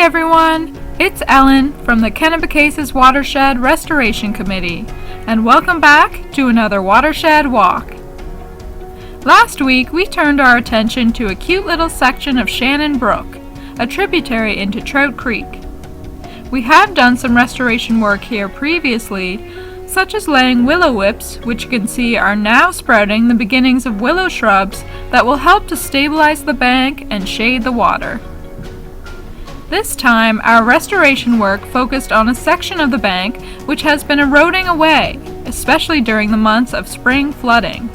Hey everyone, it's Ellen from the Kennebecase's Watershed Restoration Committee, and welcome back to another Watershed Walk. Last week we turned our attention to a cute little section of Shannon Brook, a tributary into Trout Creek. We have done some restoration work here previously, such as laying willow whips, which you can see are now sprouting the beginnings of willow shrubs that will help to stabilize the bank and shade the water. This time, our restoration work focused on a section of the bank which has been eroding away, especially during the months of spring flooding.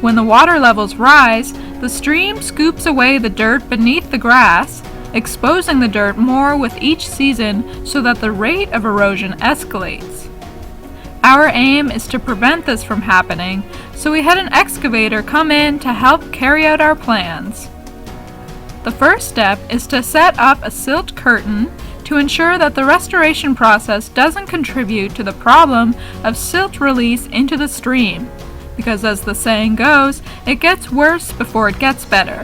When the water levels rise, the stream scoops away the dirt beneath the grass, exposing the dirt more with each season so that the rate of erosion escalates. Our aim is to prevent this from happening, so we had an excavator come in to help carry out our plans. The first step is to set up a silt curtain to ensure that the restoration process doesn't contribute to the problem of silt release into the stream, because as the saying goes, it gets worse before it gets better.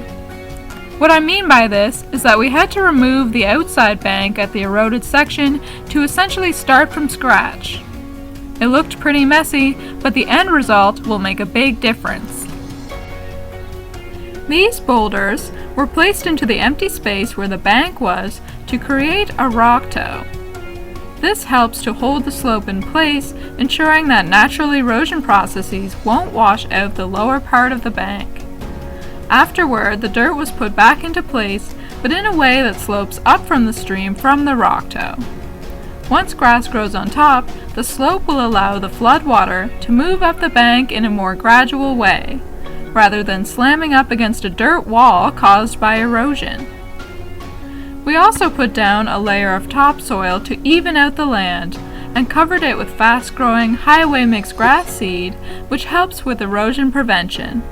What I mean by this is that we had to remove the outside bank at the eroded section to essentially start from scratch. It looked pretty messy, but the end result will make a big difference. These boulders were placed into the empty space where the bank was to create a rock toe. This helps to hold the slope in place, ensuring that natural erosion processes won't wash out the lower part of the bank. Afterward, the dirt was put back into place, but in a way that slopes up from the stream from the rock toe. Once grass grows on top, the slope will allow the flood water to move up the bank in a more gradual way, rather than slamming up against a dirt wall caused by erosion. We also put down a layer of topsoil to even out the land and covered it with fast-growing highway mixed grass seed, which helps with erosion prevention.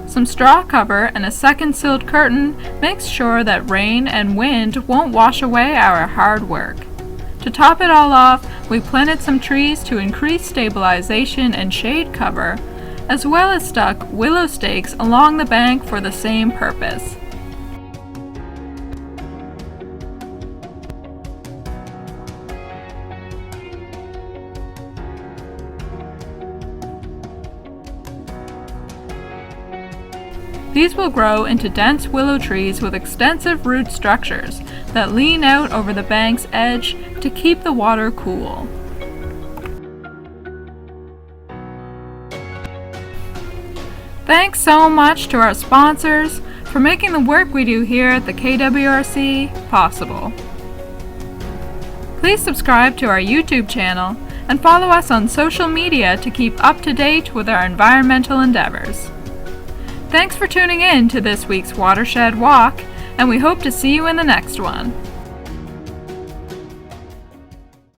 Some straw cover and a second silt curtain makes sure that rain and wind won't wash away our hard work. To top it all off, we planted some trees to increase stabilization and shade cover, as well as stuck willow stakes along the bank for the same purpose. These will grow into dense willow trees with extensive root structures that lean out over the bank's edge to keep the water cool. Thanks so much to our sponsors for making the work we do here at the KWRC possible. Please subscribe to our YouTube channel and follow us on social media to keep up to date with our environmental endeavors. Thanks for tuning in to this week's Watershed Walk, and we hope to see you in the next one.